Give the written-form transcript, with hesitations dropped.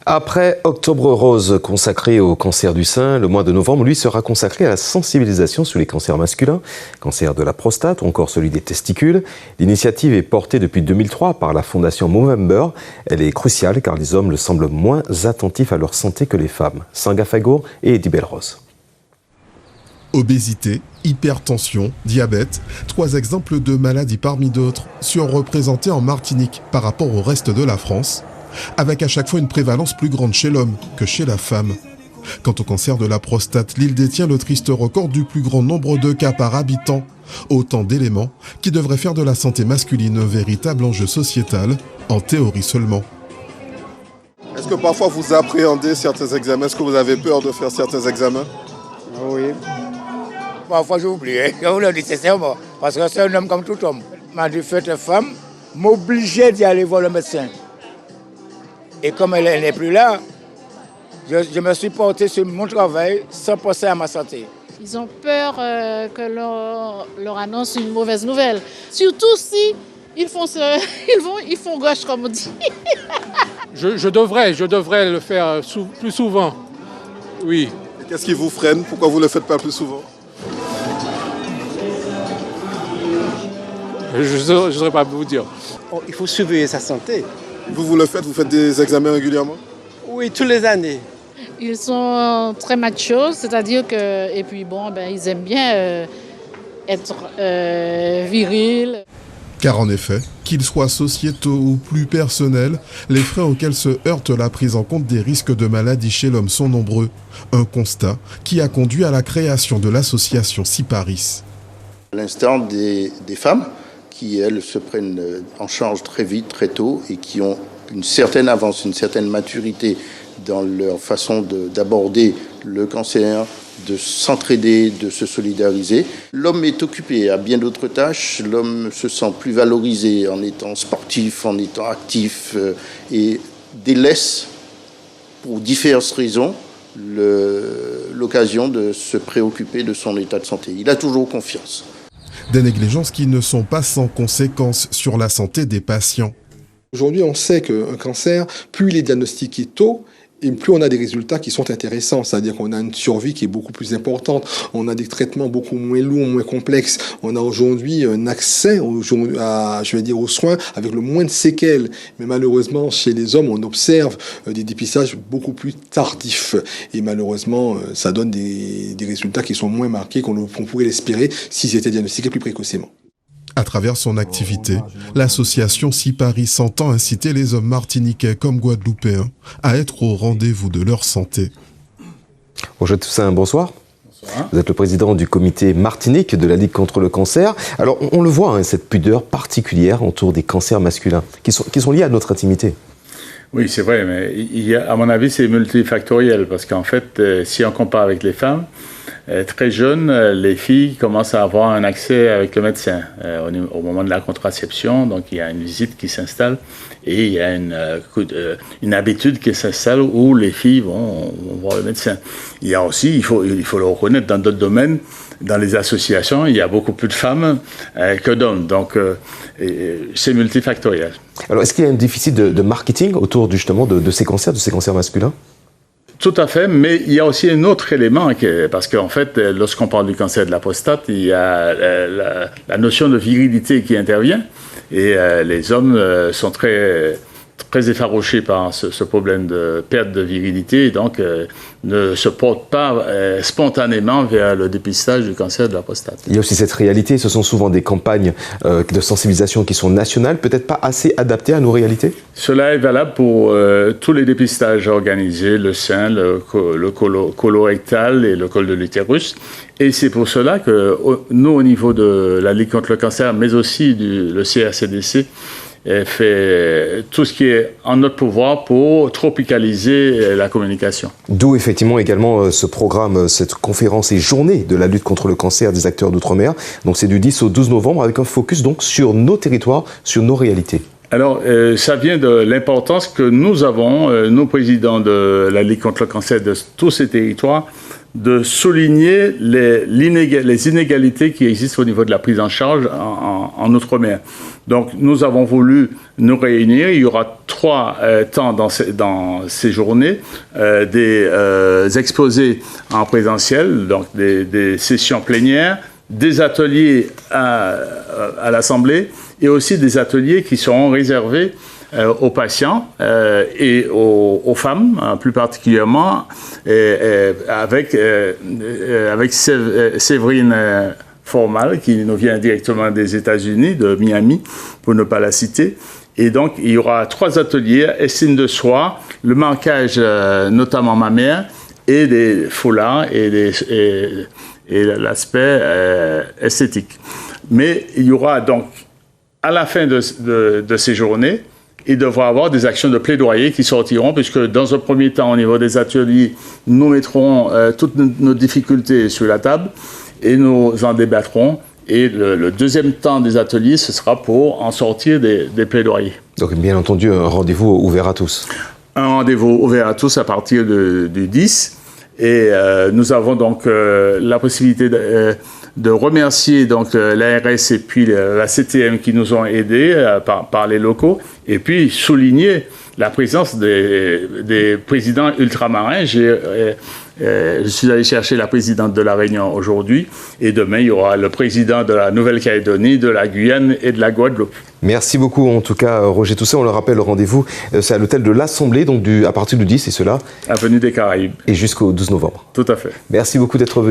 Après Octobre Rose consacré au cancer du sein, le mois de novembre, lui, sera consacré à la sensibilisation sur les cancers masculins, cancer de la prostate ou encore celui des testicules. L'initiative est portée depuis 2003 par la fondation Movember. Elle est cruciale car les hommes le semblent moins attentifs à leur santé que les femmes. Sanga Fagour et Eddie Belrose. Obésité, hypertension, diabète, 3 exemples de maladies parmi d'autres surreprésentées en Martinique par rapport au reste de la France, avec à chaque fois une prévalence plus grande chez l'homme que chez la femme. Quant au cancer de la prostate, l'île détient le triste record du plus grand nombre de cas par habitant. Autant d'éléments qui devraient faire de la santé masculine un véritable enjeu sociétal, en théorie seulement. Est-ce que parfois vous appréhendez certains examens? Est-ce que vous avez peur de faire certains examens? Oui. Parfois j'oublie, je le dis sincèrement, parce que c'est un homme comme tout homme. Ma défaite femme m'obligeait d'y aller voir le médecin. Et comme elle n'est plus là, je me suis porté sur mon travail sans penser à ma santé. Ils ont peur que l'on leur annonce une mauvaise nouvelle. Surtout si ils font gauche, comme on dit. Je devrais le faire plus souvent, oui. Et qu'est-ce qui vous freine? Pourquoi vous ne le faites pas plus souvent? Je ne saurais pas vous dire. Il faut surveiller sa santé. Vous le faites? Vous faites des examens régulièrement? Oui, toutes les années. Ils sont très machos, c'est-à-dire que, et puis bon, ils aiment bien être virils. Car en effet, qu'ils soient sociétaux ou plus personnels, les freins auxquels se heurte la prise en compte des risques de maladie chez l'homme sont nombreux. Un constat qui a conduit à la création de l'association Siparis. À l'instar des femmes qui, elles, se prennent en charge très vite, très tôt, et qui ont une certaine avance, une certaine maturité dans leur façon d'aborder le cancer, de s'entraider, de se solidariser. L'homme est occupé à bien d'autres tâches, l'homme se sent plus valorisé en étant sportif, en étant actif, et délaisse, pour diverses raisons, l'occasion de se préoccuper de son état de santé. Il a toujours confiance. Des négligences qui ne sont pas sans conséquences sur la santé des patients. Aujourd'hui, on sait qu'un cancer, plus il est diagnostiqué tôt, et plus on a des résultats qui sont intéressants, c'est-à-dire qu'on a une survie qui est beaucoup plus importante, on a des traitements beaucoup moins lourds, moins complexes, on a aujourd'hui un accès aux soins avec le moins de séquelles. Mais malheureusement, chez les hommes, on observe des dépistages beaucoup plus tardifs. Et malheureusement, ça donne des résultats qui sont moins marqués qu'on pourrait l'espérer s'ils étaient diagnostiqués plus précocement. À travers son activité, l'association Siparis s'entend inciter les hommes martiniquais comme guadeloupéens à être au rendez-vous de leur santé. Roger Toussaint, bonsoir. Bonsoir. Vous êtes le président du comité Martinique de la Ligue contre le cancer. Alors, on le voit, cette pudeur particulière autour des cancers masculins, qui sont liés à notre intimité. Oui, c'est vrai, mais à mon avis, c'est multifactoriel, parce qu'en fait, si on compare avec les femmes, très jeunes, les filles commencent à avoir un accès avec le médecin au moment de la contraception. Donc, il y a une visite qui s'installe et il y a une habitude qui s'installe où les filles vont voir le médecin. Il y a aussi, il faut le reconnaître, dans d'autres domaines, dans les associations, il y a beaucoup plus de femmes que d'hommes. Donc, c'est multifactoriel. Alors, est-ce qu'il y a un déficit de marketing autour justement de ces cancers masculins? Tout à fait, mais il y a aussi un autre élément, parce qu'en fait, lorsqu'on parle du cancer de la prostate, il y a la notion de virilité qui intervient, et les hommes sont très effarouchés par ce problème de perte de virilité, et donc ne se portent pas spontanément vers le dépistage du cancer de la prostate. Il y a aussi cette réalité, ce sont souvent des campagnes de sensibilisation qui sont nationales, peut-être pas assez adaptées à nos réalités? Cela est valable pour tous les dépistages organisés, le sein, le colorectal et le col de l'utérus. Et c'est pour cela que nous, au niveau de la Ligue contre le cancer, mais aussi le CRCDC, fait tout ce qui est en notre pouvoir pour tropicaliser la communication. D'où effectivement également ce programme, cette conférence et journée de la lutte contre le cancer des acteurs d'outre-mer. Donc c'est du 10 au 12 novembre avec un focus donc sur nos territoires, sur nos réalités. Alors, ça vient de l'importance que nous avons, nos présidents de la Ligue contre le cancer de tous ces territoires, de souligner les inégalités qui existent au niveau de la prise en charge en Outre-mer. Donc, nous avons voulu nous réunir. Il y aura 3 temps dans ces journées, des exposés en présentiel, donc des sessions plénières, des ateliers à l'Assemblée et aussi des ateliers qui seront réservés aux patients et aux femmes, plus particulièrement, avec Séverine Formal, qui nous vient directement des États-Unis, de Miami, pour ne pas la citer. Et donc, il y aura 3 ateliers, estime de soi, le marquage, notamment mammaire, et des foulards et l'aspect esthétique. Mais il y aura donc, à la fin de ces journées, il devra y avoir des actions de plaidoyer qui sortiront, puisque dans un premier temps, au niveau des ateliers, nous mettrons toutes nos difficultés sur la table et nous en débattrons. Et le deuxième temps des ateliers, ce sera pour en sortir des plaidoyers. Donc, bien entendu, un rendez-vous ouvert à tous. Un rendez-vous ouvert à tous à partir du 10. Et nous avons donc la possibilité de remercier donc l'ARS et puis la CTM qui nous ont aidés par les locaux, et puis souligner la présence des présidents ultramarins. Je suis allé chercher la présidente de la Réunion aujourd'hui, et demain il y aura le président de la Nouvelle-Calédonie, de la Guyane et de la Guadeloupe. Merci beaucoup en tout cas Roger Toussaint. On le rappelle, le rendez-vous c'est à l'hôtel de l'Assemblée, donc à partir du 10, et cela avenue des Caraïbes, et jusqu'au 12 novembre. Tout à fait. Merci beaucoup d'être venu.